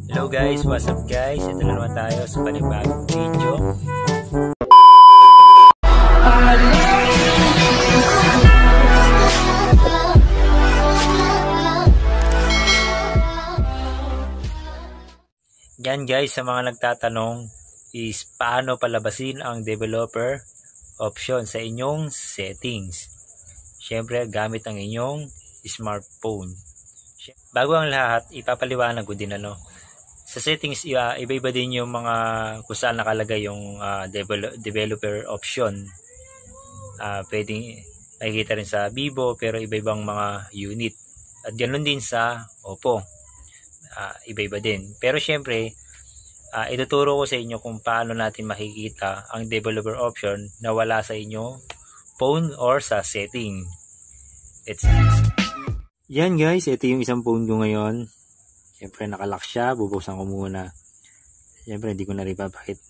Hello guys, what's up guys? Ito na naman tayo sa panibagong video. Yan guys, sa mga nagtatanong is paano palabasin ang developer option sa inyong settings. Siyempre gamit ang inyong smartphone. Bago ang lahat, ipapaliwanag ko din sa settings, iba-iba din yung mga kung saan nakalagay yung developer option. Pwedeng makikita rin sa Vivo pero iba-ibang mga unit. At ganoon din sa Oppo. Iba-iba din. Pero syempre, ituturo ko sa inyo kung paano natin makikita ang developer option na wala sa inyo phone or sa setting. Yan guys, ito yung isang phone ko ngayon. Siyempre nakalock siya, bubuksan ko muna. Siyempre hindi ko na rin papakita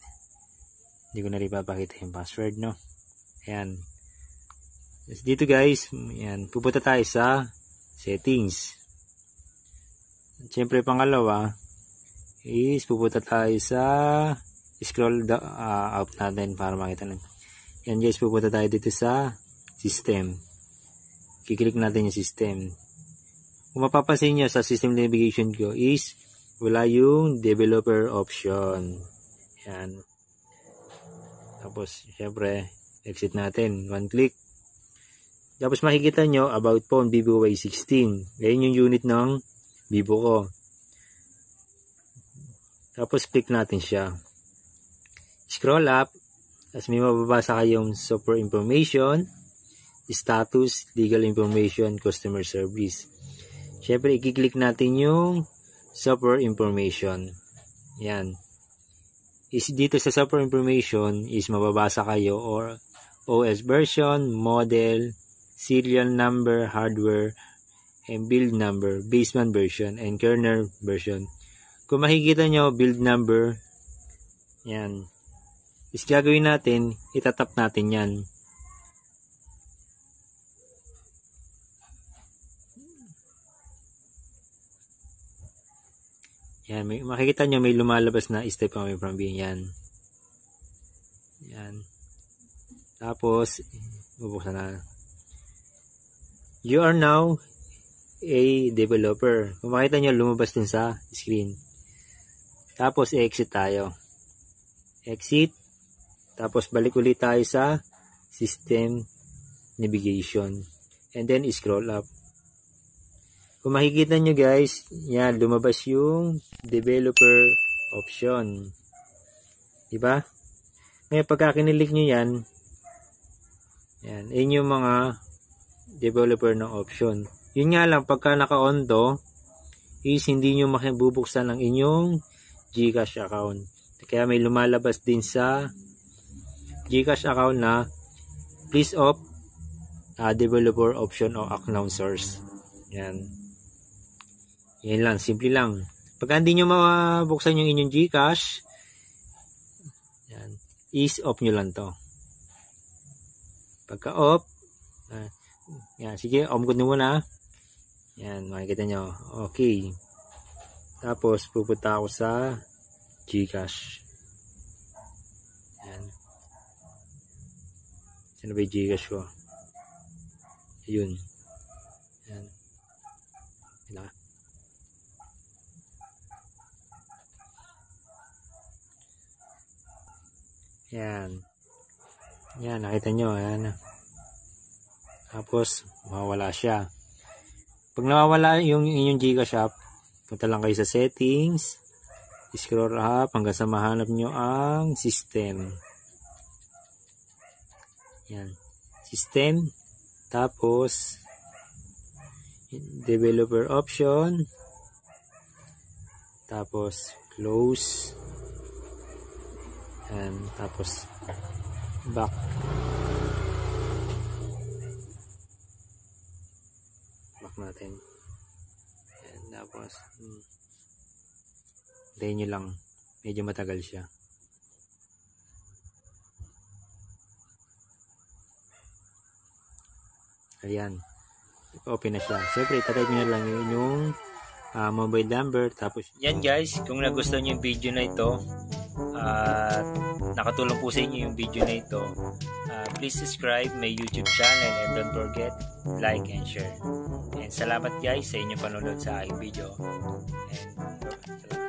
yung password, no. Ayan. Dito guys, ayan, pupunta tayo sa settings. Siyempre pangalawa is pupunta tayo sa scroll up natin para makita natin. Yan guys, pupunta tayo dito sa system. Kiklik natin yung system. Kung mapapansin nyo sa system navigation ko is wala yung developer option. Yan. Tapos syempre exit natin. One click. Tapos makikita nyo about phone Vivo Y16. Yan yung unit ng Vivo ko. Tapos click natin siya. Scroll up. Tapos may mababasa kayong software information, status, legal information, customer service. Siyempre, i-click natin yung software information. Yan. Dito sa software information is mababasa kayo or OS version, model, serial number, hardware, and build number, baseband version, and kernel version. Kung makikita nyo, build number, yan. Is gagawin natin, itatap natin yan. Yan, makikita nyo may lumalabas na step away from being yan. Yan. Tapos, bubuksan na. You are now a developer. Kung makita nyo, lumabas din sa screen. Tapos, exit tayo. Exit. Tapos, balik ulit tayo sa system navigation. And then, scroll up. Kung makikita nyo guys, yan, lumabas yung developer option. Diba? Ngayon, pagka kinilik nyo yan, yun yung mga developer ng option. Yun nga lang, pagka naka-on to, is hindi nyo makibubuksan ang inyong GCash account. Kaya may lumalabas din sa GCash account na please off developer option o account source. Yan. Yan lang, simple lang. Pagka hindi nyo mabuksan yung inyong GCash, yan, is off nyo lang to. Pagka off, yan, sige, off ko muna. Yan, makikita nyo. Okay. Tapos, pupunta ako sa GCash. Yan. Saan ba yung GCash ko? Ayun. Yan. Yan. Yan. Yan, nakita nyo. Ayan. Tapos, mawawala siya. Pag nawawala yung inyong GCash app, punta lang kayo sa settings, scroll up hanggang sa mahanap nyo ang system. Yan. System. Tapos, developer option. Tapos, close. And tapos back. Back natin. And tapos hintayin nyo lang. Medyo matagal siya. Ayan. Open na siya. Siyempre, tatype nyo na lang yung mobile number. Tapos yan guys, kung nagustuhan niyo yung video na ito at nakatulong po sa inyo yung video na ito, please subscribe my YouTube channel and don't forget like and share. And salamat guys sa inyong panonood sa aking video. And